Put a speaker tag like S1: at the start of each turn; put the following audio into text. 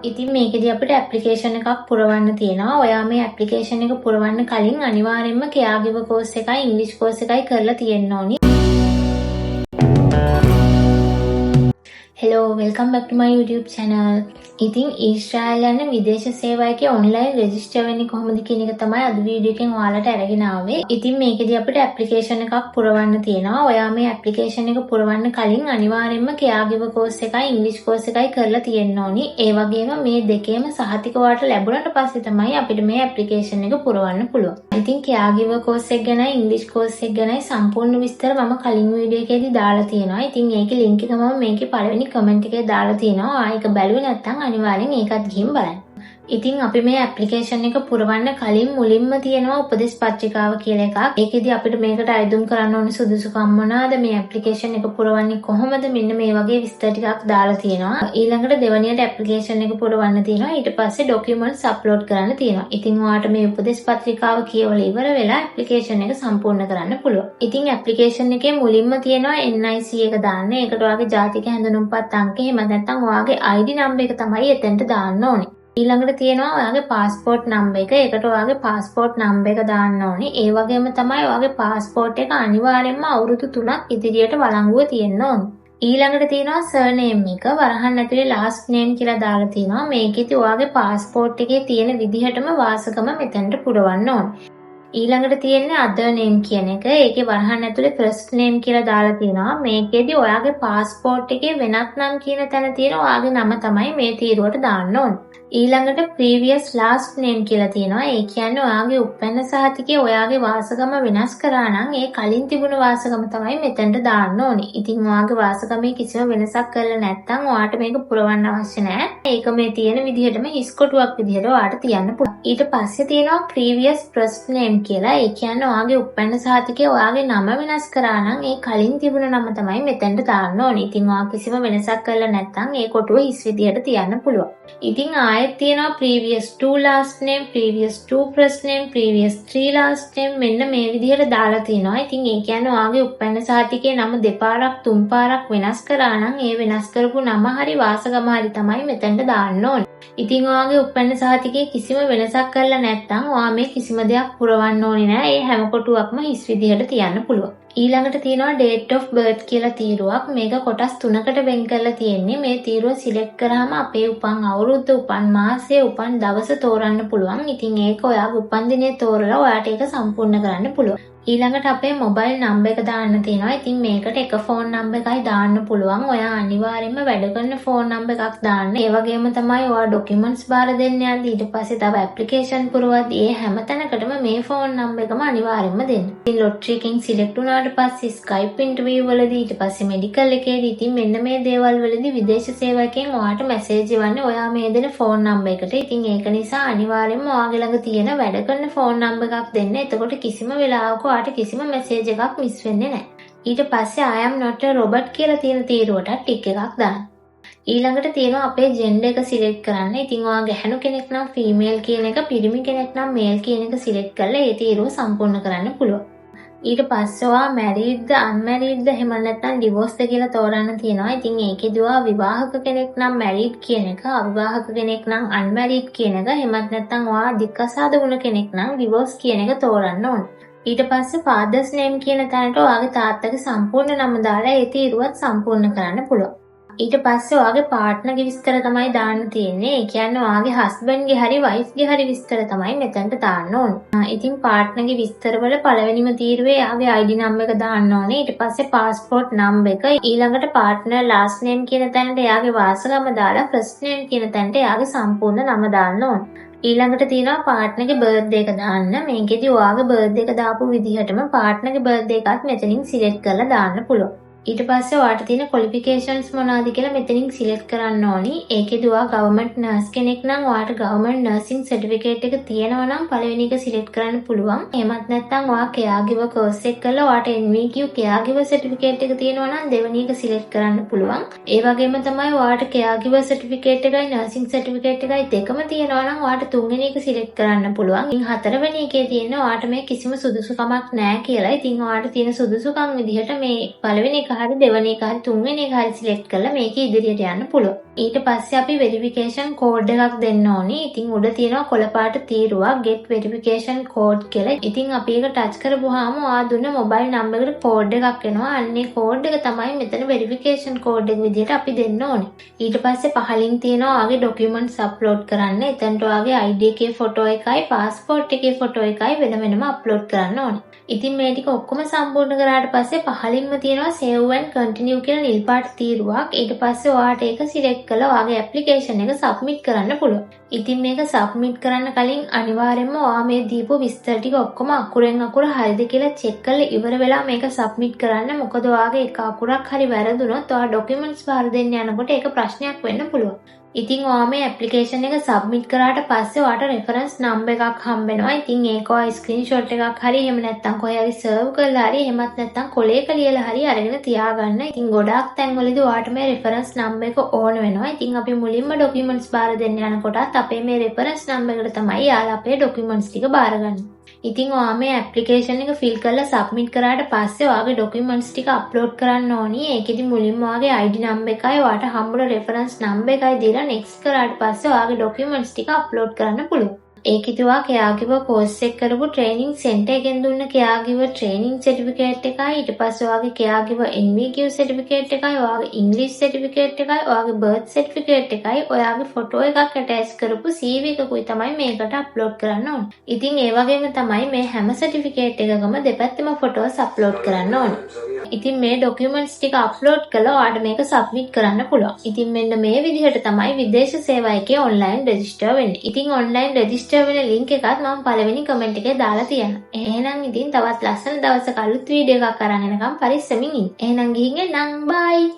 S1: ඉතින් මේකෙදි අපිට ඇප්ලිකේෂන් එකක් පුරවන්න තියෙනවා. ඔයා මේ ඇප්ලිකේෂන් එක පුරවන්න කලින් අනිවාර්යයෙන්ම caregiver course එකයි ඉංග්‍රීසි course එකයි කරලා තියෙන්න ඕනි. Hello, welcome back to my YouTube channel. ඉතින් ඊශ්‍රායල් යන විදේශ සේවයකේ ඔන්ලයින් රෙජිස්ටර් වෙන්නේ කොහොමද කියන එක තමයි අද වීඩියෝ එකෙන් ඔයාලට අරගෙන ආවේ. ඉතින් මේකෙදි අපිට ඇප්ලිකේෂන් එකක් පුරවන්න තියෙනවා. ඔයා මේ ඇප්ලිකේෂන් එක පුරවන්න කලින් අනිවාර්යයෙන්ම caregiver course එකයි ඉංග්‍රීසි course එකයි කරලා තියෙන්න ඕනි. ඒ වගේම මේ දෙකේම සහතික වාට ලැබුණාට පස්සේ තමයි අපිට මේ ඇප්ලිකේෂන් එක පුරවන්න පුළුවන්. ඉතින් caregiver course එක ගැනයි ඉංග්‍රීසි course එක ගැනයි සම්පූර්ණ විස්තර මම කලින් වීඩියෝ එකේදී දාලා තියෙනවා. ඉතින් ඒකේ link එක මම මේකේ පළවෙනි කමෙන්ට් එකේ දාලා තියෙනවා. ආයෙක බැලුවේ නැත්නම් අනිවාර්යෙන් ඒකත් ගිහින් බලන්න. ඉතින් අපි මේ ඇප්ලිකේෂන් එක පුරවන්න කලින් මුලින්ම තියෙනවා උපදෙස් පත්‍රිකාව කියලා එකක්. ඒකෙදි අපිට මේකට අයදුම් කරන්න ඕනේ සුදුසුකම් මොනවාද, මේ ඇප්ලිකේෂන් එක පුරවන්නේ කොහොමද, මෙන්න මේ වගේ විස්තර ටිකක් දාලා තියෙනවා. ඊළඟට දෙවැනියට ඇප්ලිකේෂන් එක පුරවන්න තියෙනවා. ඊට පස්සේ ඩොකියුමන්ට්ස් අප්ලෝඩ් කරන්න තියෙනවා. ඉතින් ඔයාලට මේ උපදෙස් පත්‍රිකාව කියවලා ඉවර වෙලා ඇප්ලිකේෂන් එක සම්පූර්ණ කරන්න පුළුවන්. ඉතින් ඇප්ලිකේෂන් එකේ මුලින්ම තියෙනවා NIC එක දාන්න. ඒකට ඔයාගේ ජාතික හැඳුනුම්පත් අංකය එහෙම නැත්නම් ඔයාගේ ID නම්බර් එක තමයි එතෙන්ට දාන්න ඕනේ. ඊළඟට තියෙනවා ඔයාගේ පාස්පෝර්ට් නම්බර් එක. ඒකට ඔයාගේ පාස්පෝර්ට් නම්බර් එක දාන්න ඕනේ. ඒ වගේම තමයි ඔයාගේ පාස්පෝර්ට් එක අනිවාර්යයෙන්ම අවුරුදු 3ක් ඉදිරියට වළංගුව තියෙන්න ඕනේ. ඊළඟට තියෙනවා සර්නේම් එක. වරහන් ඇතුලේ ලාස්ට් නේම් කියලා දාලා තියෙනවා. මේකෙදි ඔයාගේ පාස්පෝර්ට් එකේ තියෙන විදිහටම වාසගම මෙතනට පුරවන්න ඕනේ. ඊළඟට තියෙන්නේ other name කියන එක. ඒකේ වරහන් ඇතුලේ first name කියලා දාලා තියෙනවා. මේකෙදි ඔයාගේ පාස්පෝර්ට් එකේ වෙනත් නම් කියන තැන තියෙන ඔයාගේ නම තමයි මේ තීරුවට දාන්න ඕනේ. ඊළඟට previous last name කියලා තියෙනවා. ඒ කියන්නේ ඔයාගේ උපැන්න සහතිකේ ඔයාගේ වාසගම වෙනස් කරා නම් ඒ කලින් තිබුණ වාසගම තමයි මෙතනට දාන්න ඕනේ. ඉතින් ඔයාගේ වාසගමේ කිසිම වෙනසක් කරලා නැත්නම් ඔයාට මේක පුරවන්න අවශ්‍ය නැහැ. ඒක මේ තියෙන විදිහටම හිස් කොටුවක් විදිහට ඔයාට තියන්න පුළුවන්. ඊට පස්සේ තියෙනවා previous first name කියලා. ඒ කියන්නේ ඔයාගේ උපැන්න සහතිකේ ඔයාගේ නම වෙනස් කරා නම් ඒ කලින් තිබුණ නම තමයි මෙතනට දාන්න ඕනේ. ඉතින් ඔයා කිසිම වෙනසක් කරලා නැත්නම් ඒ කොටුව හිස් විදිහට තියන්න පුළුවන්. ඉතින් ආයෙත් තියෙනවා previous 2 last name, previous 2 first name, previous 3 last name මෙන්න මේ විදිහට දාලා තියෙනවා. ඉතින් ඒ කියන්නේ ඔයාගේ උපැන්න සහතිකේ නම දෙපාරක් තුන් පාරක් වෙනස් කරා නම් ඒ වෙනස් කරපු නම හරි වාසගම හරි තමයි මෙතනට දාන්න ඕනේ. ඉතින් ඔයාගේ උපැන්න සහතිකේ කිසිම වෙනසක් කරලා නැත්නම් ඔයා මේ කිසිම දෙයක් පුරවන්න ඕනේ නෑ. ඒ හැම කොටුවක්ම හිස් විදිහට තියන්න පුළුවන්. ඊළඟට තියෙනවා date of birth කියලා තීරුවක්. මේක කොටස් 3කට වෙන් කරලා තියෙන්නේ. මේ තීරුව සිලෙක්ට් කරාම අපේ උපන් අවුරුද්ද, උපන් මාසය, උපන් දවස තෝරන්න පුළුවන්. ඉතින් ඒක ඔයාගේ උපන් දිනේ තෝරලා ඔයාට ඒක සම්පූර්ණ කරන්න පුළුවන්. ඊළඟට අපේ මොබයිල් නම්බර් එක දාන්න තියෙනවා. ඉතින් මේකට එක ෆෝන් නම්බර් එකයි දාන්න පුළුවන්. ඔයා අනිවාර්යයෙන්ම වැඩ කරන ෆෝන් නම්බර් එකක් දාන්න. ඒ වගේම තමයි ඔයා ડોකියුමන්ට්ස් බාර දෙන්න යද්දි ඊට පස්සේ තව ඇප්ලිකේෂන් පුරවද්දි ඒ හැම තැනකටම මේ ෆෝන් නම්බර් එකම අනිවාර්යයෙන්ම දෙන්න. ඉතින් ලොටරි එකෙන් සිලෙක්ට් වුණාට පස්සේ ස්කයිප් ඉන්ටර්විව් වලදී ඊට පස්සේ මෙඩිකල් එකේදී ඉතින් මෙන්න මේ දේවල් වලදී විදේශ සේවකයන් ඔයාට මැසේජ් එවන්නේ ඔයා මේ දෙන ෆෝන් නම්බර් එකට. ඉතින් ඒක නිසා අනිවාර්යයෙන්ම ඔයාගේ ළඟ තියෙන වැඩ කරන ෆෝන් නම්බර් එකක් දෙන්න. එතකොට කිසිම වෙලාවක කිසිම මැසේජ් එකක් මිස් වෙන්නේ නැහැ. ඊට පස්සේ I am not a robot කියලා තියෙන තීරුවට ටික් එකක් දාන්න. ඊළඟට තියෙනවා අපේ ජෙන්ඩර් එක සිලෙක්ට් කරන්න. ඉතින් ඔයා ගැහණු කෙනෙක් නම් ෆීමේල් කියන එක, පිරිමි කෙනෙක් නම් මේල් කියන එක සිලෙක්ට් කරලා ඒ තීරුව සම්පූර්ණ කරන්න පුළුවන්. ඊට පස්සේ ඔයා මැරීඩ්ද, අන්මැරීඩ්ද, එහෙම නැත්නම් ඩිවෝස්ද කියලා තෝරන්න තියෙනවා. ඉතින් ඒකෙදි ඔයා විවාහක කෙනෙක් නම් මැරීඩ් කියන එක, අවිවාහක කෙනෙක් නම් අන්මැරීඩ් කියන එක, එහෙමත් නැත්නම් ඔයා දික්කසාද වුණ කෙනෙක් නම් ඩිවෝස් කියන එක තෝරන්න ඕනේ. ඊට පස්සේ ෆාදර්ස් නේම් කියන තැනට ඔයාගේ තාත්තගේ සම්පූර්ණ නම දාලා ඒ තීරුවත් සම්පූර්ණ කරන්න පුළුවන්. ඊට පස්සේ ඔයාගේ පාර්ට්නර්ගේ විස්තර තමයි දාන්න තියෙන්නේ. ඒ කියන්නේ ඔයාගේ හස්බන්ඩ්ගේ හරි වයිෆ්ගේ හරි විස්තර තමයි මෙතනට දාන්න ඕනේ. ඉතින් පාර්ට්නර්ගේ විස්තරවල පළවෙනිම තීරුවේ එයාගේ ID නම්බර් එක දාන්න ඕනේ. ඊට පස්සේ පාස්පෝර්ට් නම්බර් එක, ඊළඟට පාර්ට්නර් ලාස්ට් නේම් කියන තැනට එයාගේ වාසගම දාලා ෆස්ට් නේම් කියන තැනට එයාගේ සම්පූර්ණ නම දාන්න ඕනේ. ඊළඟට තියෙනවා පාර්ට්නර්ගේ බර්ත්ඩේ එක දාන්න. මේකෙදි ඔයාගේ බර්ත්ඩේ එක දාපු විදිහටම පාර්ට්නර්ගේ බර්ත්ඩේ එකත් මෙතනින් සිලෙක්ට් කරලා දාන්න පුළුවන්. ඊට පස්සේ ඔයාට තියෙන ක්වොලිෆිකේෂන්ස් මොනවාද කියලා මෙතනින් සිලෙක්ට් කරන්න ඕනි. ඒකෙදි ඔයා ගවර්න්මන්ට් නර්ස් කෙනෙක් නම් ඔයාට ගවර්න්මන්ට් නර්සින් සර්ටිෆිකේට් එක තියෙනවා නම් පළවෙනි එක සිලෙක්ට් කරන්න පුළුවන්. එහෙමත් නැත්නම් ඔයා caregiver course එක කරලා ඔයාට NVQ caregiver සර්ටිෆිකේට් එක තියෙනවා නම් දෙවෙනි එක සිලෙක්ට් කරන්න පුළුවන්. ඒ වගේම තමයි ඔයාට caregiver සර්ටිෆිකේට් එකයි නර්සින් සර්ටිෆිකේට් එකයි දෙකම තියෙනවා නම් ඔයාට තුන්වෙනි එක සිලෙක්ට් කරන්න පුළුවන්. ඉතින් හතරවෙනි එකේ තියෙන ඔයාට මේ කිසිම සුදුසුකමක් නැහැ කියලා. ඉතින් ඔයාට තියෙන සුදුසුකම් විදිහට මේ පළවෙනි එක හරි දෙවෙනි එක හරි තුන්වෙනි එක හරි සිලෙක්ට් කරලා මේක ඉදිරියට යන්න පුළුවන්. ඊට පස්සේ අපි වෙරිෆිකේෂන් කෝඩ් එකක් දෙන්න ඕනි. ඉතින් උඩ තියෙනවා කොළ පාට තීරුවක් get verification code කියලා. ඉතින් අපි ඒක ටච් කරපුවාම ඔයා දුන්න මොබයිල් නම්බර් එකට කෝඩ් එකක් එනවා. අන්නේ කෝඩ් එක තමයි මෙතන වෙරිෆිකේෂන් කෝඩ් එක විදිහට අපි දෙන්න ඕනේ. ඊට පස්සේ පහලින් තියෙනවා ඔයාගේ ડોකියුමන්ට්ස් අප්ලෝඩ් කරන්න. එතනට ඔයාගේ ID එකේ ෆොටෝ එකයි පාස්පෝර්ට් එකේ ෆොටෝ එකයි වෙන වෙනම අප්ලෝඩ් කරන්න ඕනේ. ඉතින් මේ ටික ඔක්කොම සම්පූර්ණ කරාට පස්සේ පහලින්ම තියෙනවා save and continue කියලා නිල් පාට තීරුවක්. ඊට පස්සේ ඔයාට ඒක සිලෙක්ට් කරලා ඔයාගේ ඇප්ලිකේෂන් එක සබ්මිට් කරන්න පුළුවන්. ඉතින් මේක සබ්මිට් කරන්න කලින් අනිවාර්යයෙන්ම ඔයා මේ දීපු විස්තර ටික ඔක්කොම අකුරෙන් අකුර හරිද කියලා චෙක් කරලා ඉවර වෙලා මේක සබ්මිට් කරන්න. මොකද ඔයාගේ එක අකුරක් හරි වැරදුනොත් ඔයා ડોකියුමන්ට්ස් බාර දෙන්න යනකොට ඒක ප්‍රශ්නයක් වෙන්න පුළුවන්. ඉතින් ඔයා මේ ඇප්ලිකේෂන් එක සබ්මිට් කරාට පස්සේ ඔයාට රෙෆරන්ස් නම්බර් එකක් හම්බෙනවා. ඉතින් ඒක ඔයා ස්ක්‍රීන්ෂොට් එකක් හරි එහෙම නැත්නම් කොහේ හරි සර්ව් කරලා හරි එහෙමත් නැත්නම් කොලේක ලියලා හරි අරගෙන තියාගන්න. ඉතින් ගොඩාක් තැන්වලදී ඔයාට මේ රෙෆරන්ස් නම්බර් එක ඕන වෙනවා. ඉතින් අපි මුලින්ම ડોකියුමන්ට්ස් බාර දෙන්න යනකොටත් අපේ මේ රෙෆරන්ස් නම්බර් එකට තමයි යාලා අපේ ડોකියුමන්ට්ස් ටික බාරගන්නේ. ඉතින් ඔයා මේ ඇප්ලිකේෂන් එක ෆිල් කරලා සබ්මිට් කරාට පස්සේ ඔයාගේ ડોකියුමන්ට්ස් ටික අප්ලෝඩ් කරන්න ඕනි. ඒකෙදි මුලින්ම ඔයාගේ ID නම්බර් එකයි ඔයාට හම්බුන රෙෆරන්ස් නම්බර් එකයි දීලා next කරාට පස්සේ ඔයාගේ ડોකියුමන්ට්ස් ටික අප්ලෝඩ් කරන්න පුළුවන්. ඒකිතුවා කෙයාගිව කෝස් එක කරපු ට්‍රේනින් සෙන්ටර් එකෙන් දුන්න කෙයාගිව ට්‍රේනින් සර්ටිෆිකේට් එකයි ඊට පස්සේ ඔයාගේ කෙයාගිව NVQ සර්ටිෆිකේට් එකයි ඔයාගේ ඉංග්‍රීසි සර්ටිෆිකේට් එකයි ඔයාගේ බර්ත් සර්ටිෆිකේට් එකයි ඔයාගේ ෆොටෝ එකක් ඇටච් කරපු CV එකකුයි තමයි මේකට අප්ලෝඩ් කරන්න ඕනේ. ඉතින් ඒ වගේම තමයි මේ හැම සර්ටිෆිකේට් එකකම දෙපැත්තෙම ෆොටෝස් අප්ලෝඩ් කරන්න ඕනේ. ඉතින් මේ ડોකියුමන්ට්ස් ටික අප්ලෝඩ් කළා ඔයාට මේක සබ්මිට් කරන්න පුළුවන්. ඉතින් මෙන්න මේ විදිහට තමයි විදේශ සේවයකේ ඔන්ලයින් රෙජිස්ටර් වෙන්නේ. ඉතින් ඔන්ලයින් රෙජිස්ටර් වෙන ලින්ක් එකත් මම පළවෙනි කමෙන්ට් එකේ දාලා තියෙනවා. එහෙනම් ඉතින් තවත් ලස්සන දවසක අලුත් වීඩියෝ එකක් අරන් එනකම් පරිස්සමින් ඉන්න. එහෙනම් ගිහින් එන්නම්. බයි.